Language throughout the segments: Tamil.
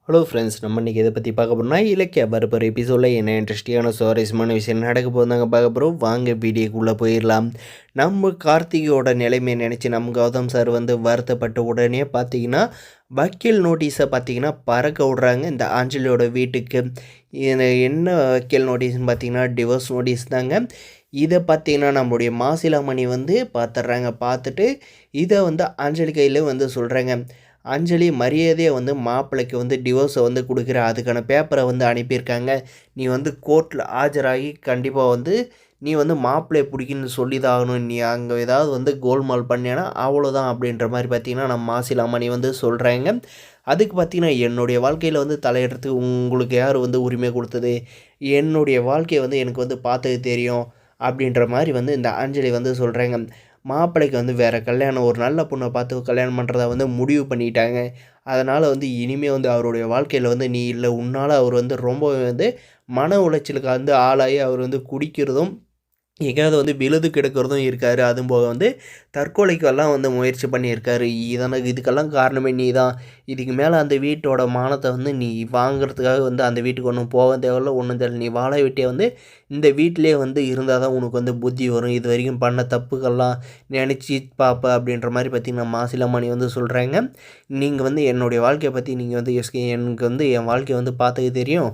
ஹலோ ஃப்ரெண்ட்ஸ், நம்ம இன்றைக்கி இதை பற்றி பார்க்க போகிறோம்னா இலக்கிய வரப்போகிற எபிசோடில் என்ன இன்ட்ரெஸ்டிங்கான சுவாரஸ்யமான விஷயம் நடக்க போதாங்க பார்க்க போகிறோம். வாங்க வீடியோக்குள்ளே போயிடலாம். நம்ம கார்த்திகோட நிலைமையை நினச்சி நம்ம கௌதம் சார் வருத்தப்பட்ட உடனே பார்த்திங்கன்னா வக்கீல் நோட்டீஸை பார்த்திங்கன்னா பறக்க விட்றாங்க இந்த ஆஞ்சலியோட வீட்டுக்கு. என்ன வக்கீல் நோட்டீஸ்னு பார்த்திங்கன்னா டிவோர்ஸ் நோட்டீஸ் தாங்க. இதை பார்த்திங்கன்னா நம்முடைய மாசிலாமணி பார்த்துட்றாங்க. பார்த்துட்டு இதை ஆஞ்சலி கையில் சொல்கிறாங்க. அஞ்சலி மரியாதையை மாப்பிள்ளைக்கு டிவோர்ஸை கொடுக்குற அதுக்கான பேப்பரை அனுப்பியிருக்காங்க. நீ கோர்ட்டில் ஆஜராகி கண்டிப்பாக நீ மாப்பிள்ளையை பிடிக்குன்னு சொல்லி தான் ஆகணும். நீ அங்கே ஏதாவது கோல்மால் பண்ணேன்னா அவ்வளோதான் அப்படின்ற மாதிரி பார்த்திங்கன்னா நம்ம மாசிலாமணி சொல்கிறாங்க. அதுக்கு பார்த்திங்கன்னா என்னுடைய வாழ்க்கையில் தலையிடுறதுக்கு உங்களுக்கு யார் உரிமை கொடுத்தது? என்னுடைய வாழ்க்கையை எனக்கு பார்த்தது தெரியும் அப்படின்ற மாதிரி இந்த அஞ்சலி சொல்கிறாங்க. மாப்பிள்ளைக்கு வேறு கல்யாணம் ஒரு நல்ல பொண்ணை பார்த்து கல்யாணம் பண்ணுறதா முடிவு பண்ணிட்டாங்க. அதனால் இனிமேல் அவருடைய வாழ்க்கையில் நீ இல்லை. உன்னால் அவர் ரொம்பவே மன உளைச்சலுக்கு ஆளாகி அவர் குடிக்கிறதும் எங்கேயாவது விழுது கிடக்கிறதும் இருக்கார். அதுவும் போக தற்கொலைக்கெல்லாம் முயற்சி பண்ணியிருக்காரு. இதுக்கெல்லாம் காரணமே நீ தான். இதுக்கு மேலே அந்த வீட்டோட மானத்தை நீ வாங்கிறதுக்காக அந்த வீட்டுக்கு ஒன்றும் போக தேவையில்ல, ஒன்றும் தேவையில்ல. நீ வாழ விட்டே இந்த வீட்டிலே இருந்தால் தான் உனக்கு புத்தி வரும். இது வரைக்கும் பண்ண தப்புக்கெல்லாம் நினச்சி பார்ப்ப அப்படின்ற மாதிரி பார்த்திங்கன்னா மாசிலாமணி சொல்கிறாங்க. நீங்கள் என்னுடைய வாழ்க்கையை பற்றி நீங்கள் எனக்கு என் வாழ்க்கையை பார்த்தது தெரியும்.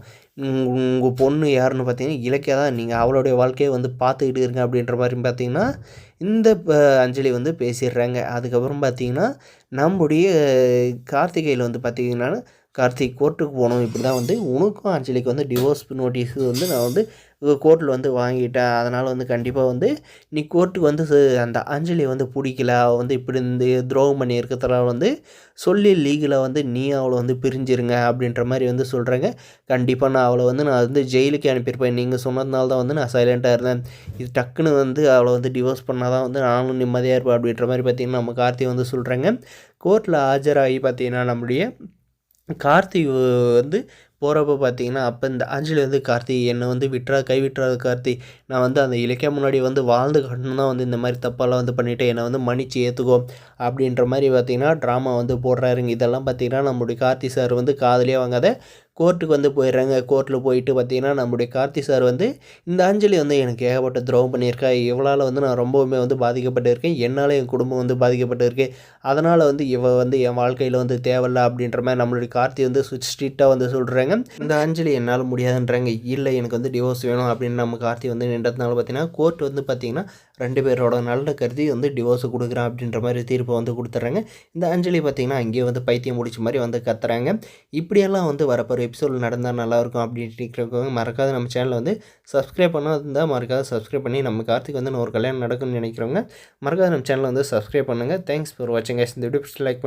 உங்கள் பொண்ணு யாருன்னு பார்த்தீங்கன்னா இலக்கியா தான். நீங்கள் அவளுடைய வாழ்க்கையை பார்த்துக்கிட்டு இருங்க அப்படின்ற மாதிரி பார்த்திங்கன்னா இந்த அஞ்சலி பேசிடுறாங்க. அதுக்கப்புறம் பார்த்திங்கன்னா நம்முடைய கார்த்திகையில் பார்த்திங்கன்னா கார்த்திக் கோர்ட்டுக்கு போகணும். இப்படி தான் உனக்கும் அஞ்சலிக்கு டிவோர்ஸ் நோட்டீஸ் நான் கோர்ட்டில் வாங்கிட்டேன். அதனால் கண்டிப்பாக நீ கோர்ட்டுக்கு அந்த அஞ்சலியை பிடிக்கல, அவள் இப்படி துரோகம் பண்ணி இருக்கிறதுனால சொல்லி லீகலாக நீ அவளை பிரிஞ்சிருங்க அப்படின்ற மாதிரி சொல்கிறாங்க. கண்டிப்பாக நான் அவளை நான் ஜெயிலுக்கு அனுப்பியிருப்பேன். நீங்கள் சொன்னதுனால தான் நான் சைலண்ட்டாக இருந்தேன். இது டக்குன்னு அவளை டிவோர்ஸ் பண்ணால் தான் நானும் நிம்மதியாக இருப்பேன் அப்படின்ற மாதிரி பார்த்திங்கன்னா நம்ம கார்த்தி சொல்கிறாங்க. கோர்ட்டில் ஆஜராகி பார்த்திங்கன்னா நம்முடைய கார்த்தி போகிறப்ப பார்த்திங்கன்னா அப்போ இந்த அஞ்சலி கார்த்தி என்னை கைவிட்டுறாது கார்த்தி. நான் அந்த இலக்கிய முன்னாடி வாழ்ந்து காட்டணும் தான் இந்த மாதிரி தப்பெல்லாம் பண்ணிவிட்டு என்னை மன்னிச்சு ஏற்றுக்கோ அப்படின்ற மாதிரி பார்த்திங்கன்னா ட்ராமா போடுறாருங்க. இதெல்லாம் பார்த்திங்கன்னா நம்முடைய கார்த்தி சார் காதலியாக வாங்காத கோர்ட்டுக்கு போயிடுறாங்க. கோர்ட்டில் போயிட்டு பார்த்திங்கன்னா நம்முடைய கார்த்தி சார் இந்த அஞ்சலி எனக்கு ஏகப்பட்ட துரோகம் பண்ணியிருக்கா. இவளால் நான் ரொம்பவுமே பாதிக்கப்பட்டிருக்கேன். என்னால் என் குடும்பம் பாதிக்கப்பட்டிருக்கு. அதனால் இவ என் வாழ்க்கையில் தேவையில்லை அப்படின்ற மாதிரி நம்மளுடைய கார்த்தி ஸ்ட்ரிக்டாக சொல்கிறாங்க. இந்த அஞ்சலி என்னால் முடியாதுன்றாங்க. இல்லை எனக்கு டிவோர்ஸ் வேணும் அப்படின்னு நம்ம கார்த்தி நின்றதுனால பார்த்திங்கன்னா கோர்ட் பார்த்திங்கன்னா 2 பேரோட நல்ல கருதி டிவோர்ஸ் கொடுக்குறான் அப்படின்ற மாதிரி தீர்ப்பு கொடுத்துட்றாங்க. இந்த அஞ்சலி பார்த்திங்கன்னா அங்கேயே பைத்தியம் முடிச்ச மாதிரி கத்துறாங்க. இப்படியெல்லாம் வரப்போகிற எபிசோட் நடந்தால் நல்லாயிருக்கும் அப்படின்ட்டு இருக்கிறவங்க மறக்காத நம்ம சேனலை சப்ஸ்கிரைப் பண்ணால் மறக்காத சப்ஸ்கிரைப் பண்ணி நம்ம கார்த்திக் நான் ஒரு கல்யாணம் நடக்கும்னு நினைக்கிறவங்க மறக்காத நம்ம சேனலை சப்ஸ்கிரைப் பண்ணுங்கள். தேங்க்ஸ் ஃபார் வாட்சிங் கைஸ். இந்த வீடியோ லைக்